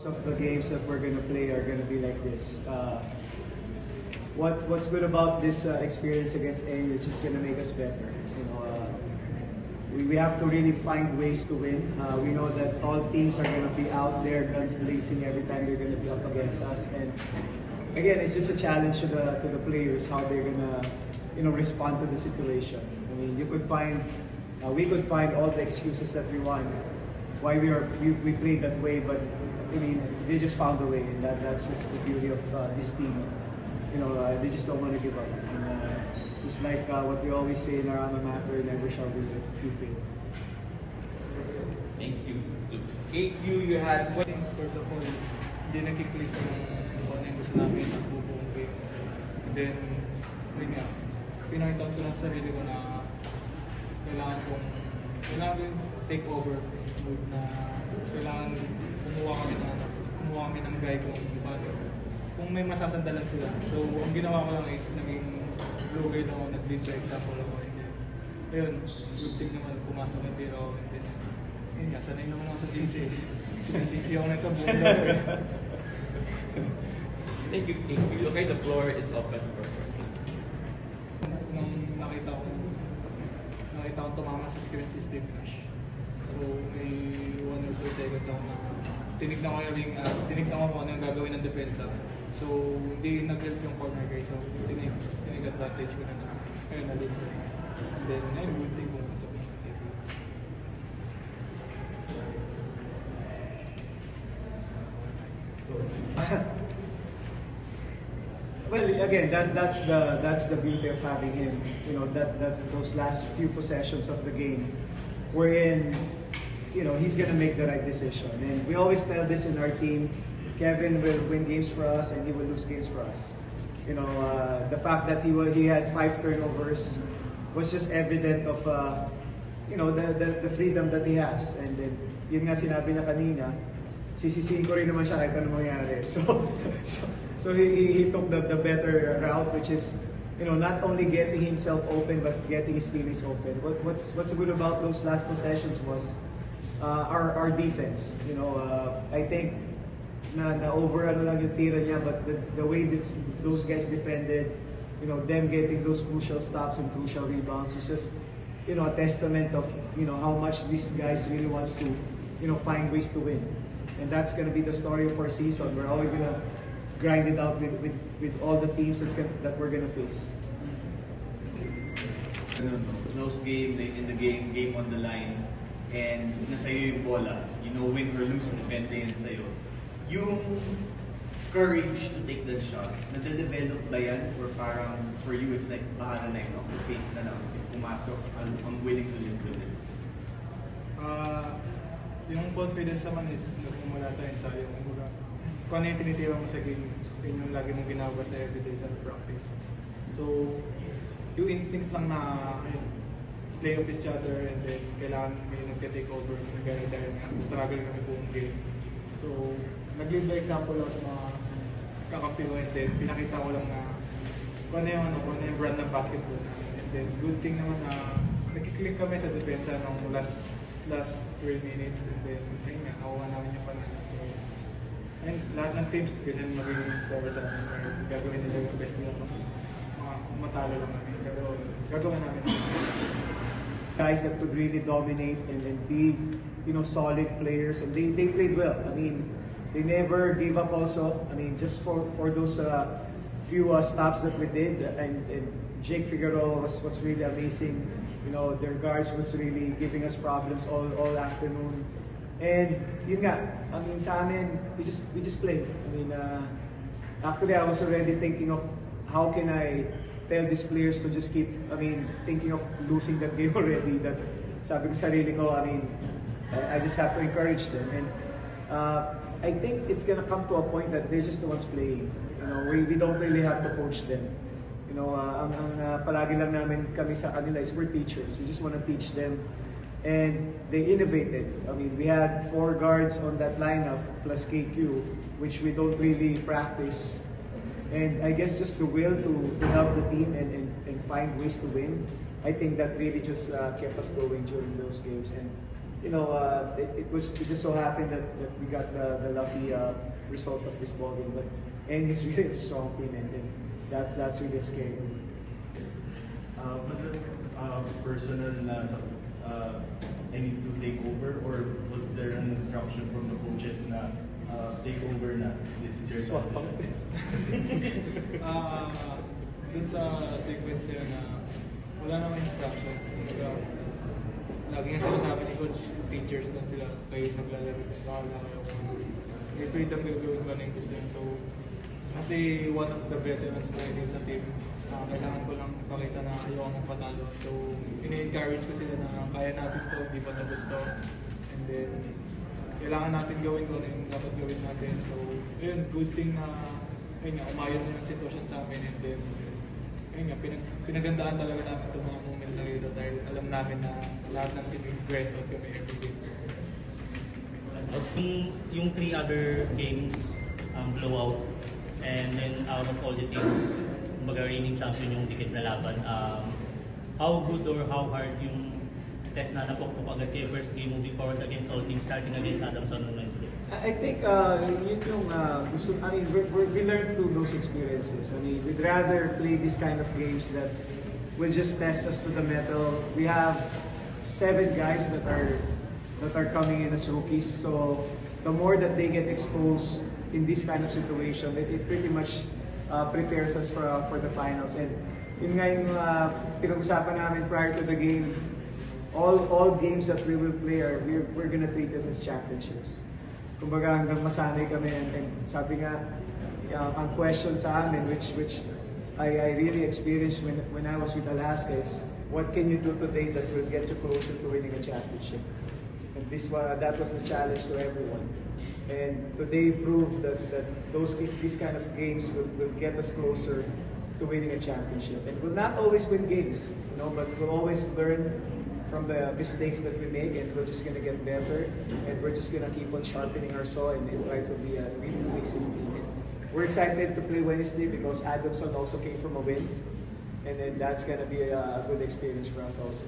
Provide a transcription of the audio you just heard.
Of the games that we're going to play are going to be like this. What's good about this experience against AU, which is going to make us better. We have to really find ways to win. We know that all teams are going to be out there, guns blazing every time they're going to be up against us. And again, it's just a challenge to the players how they're going to respond to the situation. I mean, you could find we could find all the excuses that we want why we played that way, but I mean, they just found a way, and that's just the beauty of this team. They just don't want to give up. And, it's like what we always say in our alma mater, never shall we fail. Thank you. KQ, you had what? First of all, hindi nakiklik yung gusto namin ng buong game. And then, yun nga, pinakita ko lang sa sarili ko na kailangan kong take over move na kailangan kumuha kami ng guy kung may masasandalan sila. So, ang ginawa ko lang is naging blue guide ako, nag-lead by example ako. Ayun, good thing naman, pumasok ng tiro ako. Yun nga, sanay naman ako sa CC. CC ako na ito, buong gabi. Thank you, KQ. Okay, the floor is open for Nung nakita ko tumama sa screen si Steve Nash. So, may 1 or 2 seconds ako na tinignan ko kung ano yung gagawin ng depensa. So, hindi nag-help yung corner guy. So, tinig-advantage ko na ayun na din sa and then, ayun, good thing kung pasok yung TV. Well, again, that's the beauty of having him. That those last few possessions of the game, wherein he's gonna make the right decision. And we always tell this in our team: Kevin will win games for us, and he will lose games for us. The fact that he had 5 turnovers was just evident of the freedom that he has. And then yun nga sinabi na kanina, sisisihin ko rin naman siya kahit ano mangyari. So he took the better route, which is not only getting himself open but getting his teammates open. What's good about those last possessions was our defense. I think na over lang yung tira niya, but the way those guys defended, them getting those crucial stops and crucial rebounds is just a testament of how much these guys really wants to find ways to win. And that's going to be the story of our season. We're always going to grind it out with all the teams that we're going to face. Close game, in the game on the line, and nasa'yo yung bola, win or lose, depende yan sa'yo. Yung courage to take that shot, nade-develop ba yan? Or parang for you, it's like, bahala na yun, faith na lang, pumasok, I'm willing to live with it. Yung confidence naman is nagmumula sa ensayo. Kung ano yung tinitira mo sa game, yun yung lagi mong ginagawa sa everyday sa practice. So, yung instincts lang na play off each other, and then kailangan may nagka-take over dahil struggle kami buong game. So, nag-lead by example ako sa mga kakampi ko, and then pinakita ko lang na kung ano yung brand ng basketball. And then good thing naman na nag-click kami sa depensa ng last 12 minutes, and then ayun nga, nakuha namin yung panalo. So, ayun, lahat ng teams ganyan magiging score sa amin. Gagawin nila yung best nila. Matalo lang namin. Pero gagawin namin. Guys that could really dominate and be solid players, and they played well. I mean, they never gave up also. I mean, just for those few stops that we did, and Jake Figueroa was really amazing. Their guards was really giving us problems all afternoon. And yun nga, I mean, sa amin, we just played. I mean, actually I was already thinking of how can I tell these players to just keep, thinking of losing that game already. That sabi ko sarili ko, I just have to encourage them. And I think it's gonna come to a point that they're just the ones playing. We don't really have to coach them. Ang palagi lang namin kami sa kanila is we're teachers. We just want to teach them. And they innovated. I mean, we had 4 guards on that lineup plus KQ, which we don't really practice. And I guess just the will to help the team and find ways to win, I think that really just kept us going during those games. And it just so happened that we got the lucky result of this ball game. But and it's really a strong team, and that's really scary. Was it personal na I need to take over, or was there an instruction from the coaches na take over na, this is your position? Dun sa sequence nila na wala namang instruction. Kumbaga, lagi nga sila sabi ni coach, teachers lang sila, kayo naglalaro, bahala kayo. May freedom gagawin ko na yung gusto yun. So, kasi one of the veterans na yun sa team, kailangan ko lang pakita na ayaw akong patalo. So, ini-encourage ko sila na kaya natin to, di pa tapos to. And then, kailangan natin gawin kung ano yung dapat gawin natin. So, yun, good thing na umayon na yung sitwasyon sa amin. And then, ayun nga, pinagandaan talaga namin itong mga moment na rito dahil alam namin na lahat ng team yung great out kami everyday. Yung 3 other games, blowout, and then out of all the teams, kumbaga reigning champion yung dikit na laban. How good or how hard yung test na napokpok agad kayo first game moving forward against all teams, starting against Adamson on Wednesday? I think yun yung gusto. I mean, we learned through those experiences. I mean, we'd rather play these kind of games that will just test us to the metal. We have 7 guys that are coming in as rookies. So the more that they get exposed in this kind of situation, it pretty much prepares us for the finals. And yun nga yung pinag-usapan namin prior to the game. All games that we will play we're gonna treat this as championships. Kumbaga hanggang masanay kami, and sabi nga ang question sa amin which I really experienced when I was with Alaska is, what can you do today that will get you closer to winning a championship? And that was the challenge to everyone. And today proved that these kind of games will get us closer to winning a championship. And we'll not always win games, but we'll always learn from the mistakes that we make, and we're just gonna get better, and we're just gonna keep on sharpening our saw and try to be a really cohesive team. We're excited to play Wednesday because Adamson also came from a win, and then that's gonna be a good experience for us also.